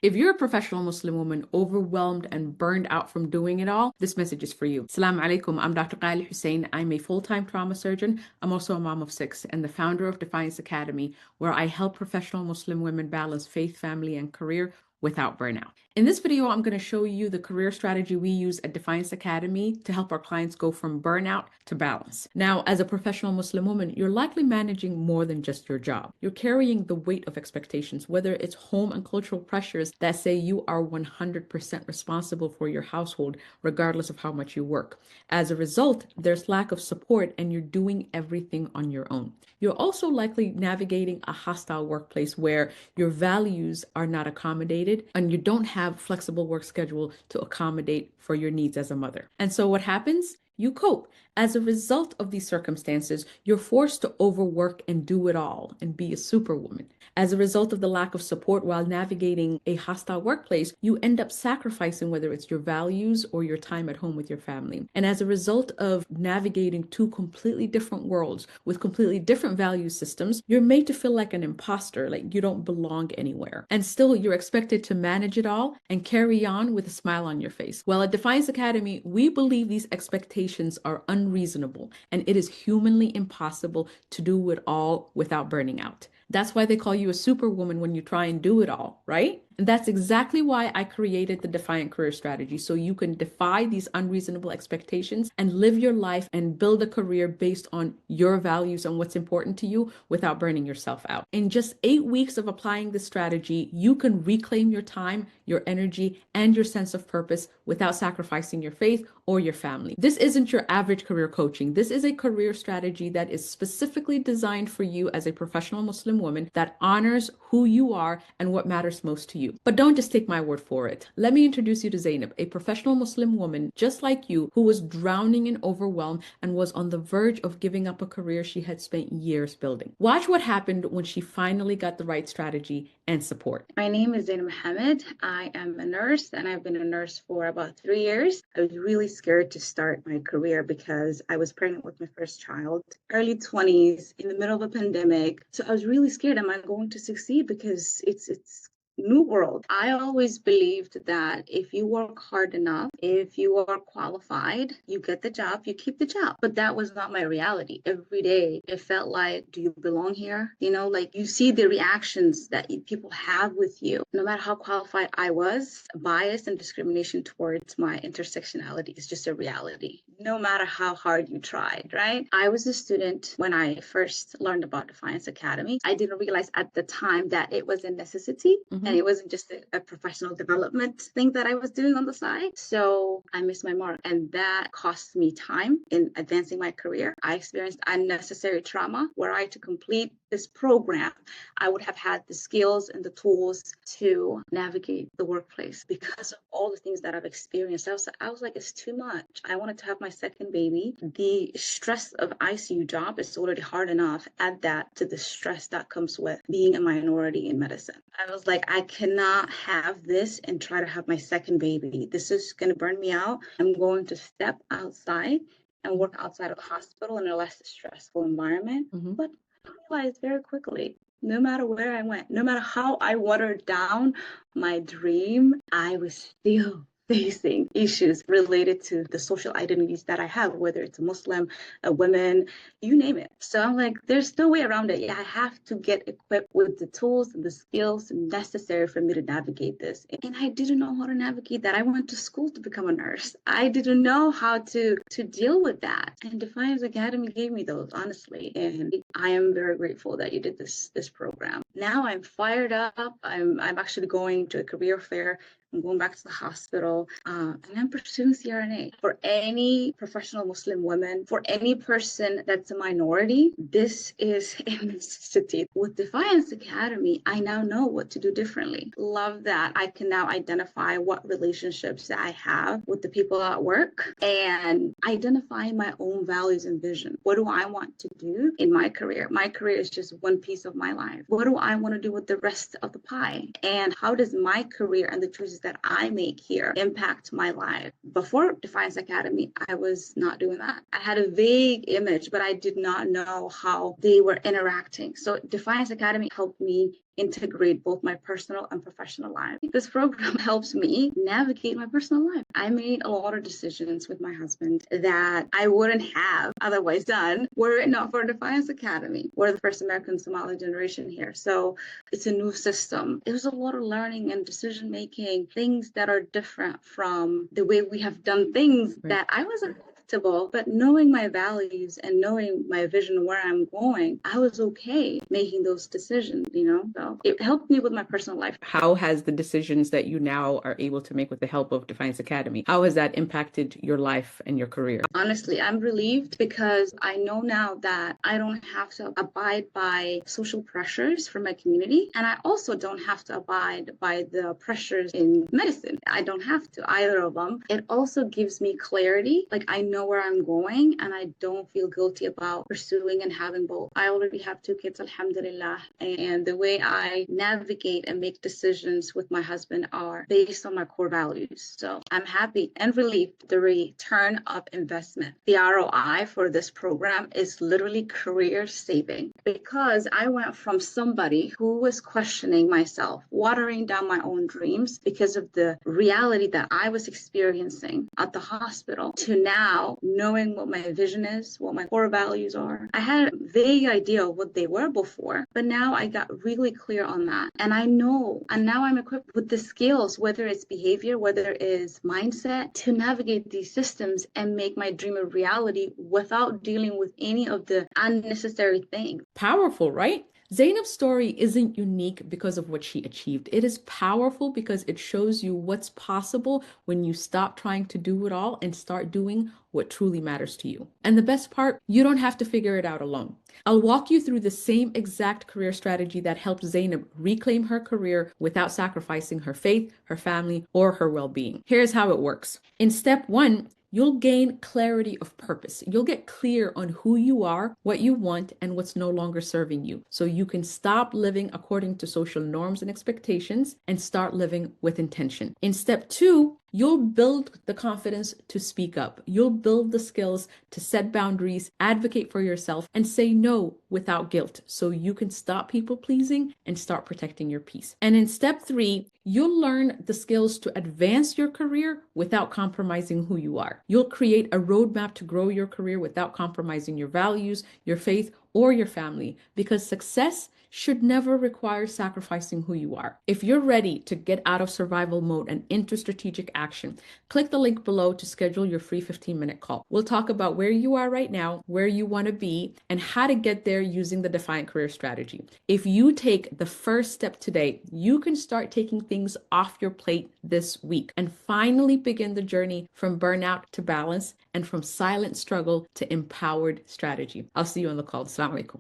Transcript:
If you're a professional Muslim woman overwhelmed and burned out from doing it all, this message is for you. Salam alaikum. I'm Dr. Qaali Hussein. I'm a full-time trauma surgeon. I'm also a mom of six and the founder of Defiance Academy, where I help professional Muslim women balance faith, family, and career without burnout. In this video, I'm going to show you the career strategy we use at Defiance Academy to help our clients go from burnout to balance. Now, as a professional Muslim woman, you're likely managing more than just your job. You're carrying the weight of expectations, whether it's home and cultural pressures that say you are 100% responsible for your household, regardless of how much you work. As a result, there's lack of support and you're doing everything on your own. You're also likely navigating a hostile workplace where your values are not accommodated and you don't have flexible work schedule to accommodate for your needs as a mother. And so what happens? You cope. As a result of these circumstances, you're forced to overwork and do it all and be a superwoman. As a result of the lack of support while navigating a hostile workplace, you end up sacrificing whether it's your values or your time at home with your family. And as a result of navigating two completely different worlds with completely different value systems, you're made to feel like an imposter, like you don't belong anywhere. And still, you're expected to manage it all and carry on with a smile on your face. Well, at Defiance Academy, we believe these expectations are unreasonable and it is humanly impossible to do it all without burning out. That's why they call you a superwoman when you try and do it all, right? And that's exactly why I created the Defiant Career Strategy, so you can defy these unreasonable expectations and live your life and build a career based on your values and what's important to you without burning yourself out. In just 8 weeks of applying this strategy, you can reclaim your time, your energy, and your sense of purpose without sacrificing your faith or your family. This isn't your average career coaching. This is a career strategy that is specifically designed for you as a professional Muslim woman that honors who you are and what matters most to you. But don't just take my word for it. Let me introduce you to Zainab, a professional Muslim woman just like you who was drowning in overwhelm and was on the verge of giving up a career she had spent years building. Watch what happened when she finally got the right strategy and support. My name is Zainab Mohammed. I am a nurse and I've been a nurse for about 3 years. I was really scared to start my career because I was pregnant with my first child, early 20s, in the middle of a pandemic. So I was really scared, am I going to succeed? Because it's new world. I always believed that if you work hard enough, if you are qualified, you get the job, you keep the job. But that was not my reality. Every day, it felt like, do you belong here? You know, like you see the reactions that people have with you. No matter how qualified I was, bias and discrimination towards my intersectionality is just a reality. No matter how hard you tried, right? I was a student when I first learned about Defiance Academy. I didn't realize at the time that it was a necessity. And it wasn't just a professional development thing that I was doing on the side. So I missed my mark. And that cost me time in advancing my career. I experienced unnecessary trauma where I had to complete this program. I would have had the skills and the tools to navigate the workplace because of all the things that I've experienced. I was like, it's too much. I wanted to have my second baby. The stress of ICU job is already hard enough. Add that to the stress that comes with being a minority in medicine. I was like, I cannot have this and try to have my second baby. This is going to burn me out. I'm going to step outside and work outside of the hospital in a less stressful environment. But I realized very quickly, no matter where I went, no matter how I watered down my dream, I was still facing issues related to the social identities that I have, whether it's a Muslim, a woman, you name it. So I'm like, there's no way around it. Yeah, I have to get equipped with the tools and the skills necessary for me to navigate this. And I didn't know how to navigate that. I went to school to become a nurse. I didn't know how to deal with that. And Defiance Academy gave me those, honestly. And I am very grateful that you did this program. Now I'm fired up. I'm actually going to a career fair. I'm going back to the hospital and I'm pursuing CRNA. For any professional Muslim woman, for any person that's a minority, this is a necessity. With Defiance Academy, I now know what to do differently. Love that I can now identify what relationships that I have with the people at work and identify my own values and vision. What do I want to do in my career? My career is just one piece of my life. What do I want to do with the rest of the pie? And how does my career and the choices that I make here impact my life? Before Defiance Academy, I was not doing that. I had a vague image, but I did not know how they were interacting. So Defiance Academy helped me integrate both my personal and professional life. This program helps me navigate my personal life. I made a lot of decisions with my husband that I wouldn't have otherwise done were it not for Defiance Academy. We're the first American Somali generation here. So it's a new system. It was a lot of learning and decision making, things that are different from the way we have done things that I wasn't comfortable, but knowing my values and knowing my vision where I'm going, I was okay making those decisions, so it helped me with my personal life. How has the decisions that you now are able to make with the help of Defiance Academy, how has that impacted your life and your career? Honestly, I'm relieved because I know now that I don't have to abide by social pressures from my community. And I also don't have to abide by the pressures in medicine. I don't have to either of them. It also gives me clarity. Like I know where I'm going and I don't feel guilty about pursuing and having both. I already have 2 kids, alhamdulillah. And the way I navigate and make decisions with my husband are based on my core values. So I'm happy and relieved. The return of investment, the ROI for this program is literally career saving, because I went from somebody who was questioning myself, watering down my own dreams because of the reality that I was experiencing at the hospital, to now knowing what my vision is, what my core values are. I had a vague idea of what they were before, but now I got really clear on that. And I know, and now I'm equipped with the skills, whether it's behavior, whether it is mindset, to navigate these systems and make my dream a reality without dealing with any of the unnecessary things. Powerful, right? Zainab's story isn't unique because of what she achieved. It is powerful because it shows you what's possible when you stop trying to do it all and start doing what truly matters to you. And the best part, you don't have to figure it out alone. I'll walk you through the same exact career strategy that helped Zainab reclaim her career without sacrificing her faith, her family, or her well-being. Here's how it works. In step 1, you'll gain clarity of purpose. You'll get clear on who you are, what you want, and what's no longer serving you. So you can stop living according to social norms and expectations and start living with intention. In step 2, you'll build the confidence to speak up. You'll build the skills to set boundaries, advocate for yourself, and say no without guilt, so you can stop people pleasing and start protecting your peace. And in step 3, you'll learn the skills to advance your career without compromising who you are. You'll create a roadmap to grow your career without compromising your values, your faith, or your family, because success should never require sacrificing who you are. If you're ready to get out of survival mode and into strategic action, click the link below to schedule your free 15-minute call. We'll talk about where you are right now, where you want to be, and how to get there using the Defiant Career Strategy. If you take the first step today, you can start taking things off your plate this week and finally begin the journey from burnout to balance and from silent struggle to empowered strategy. I'll see you on the call. Assalamu alaikum.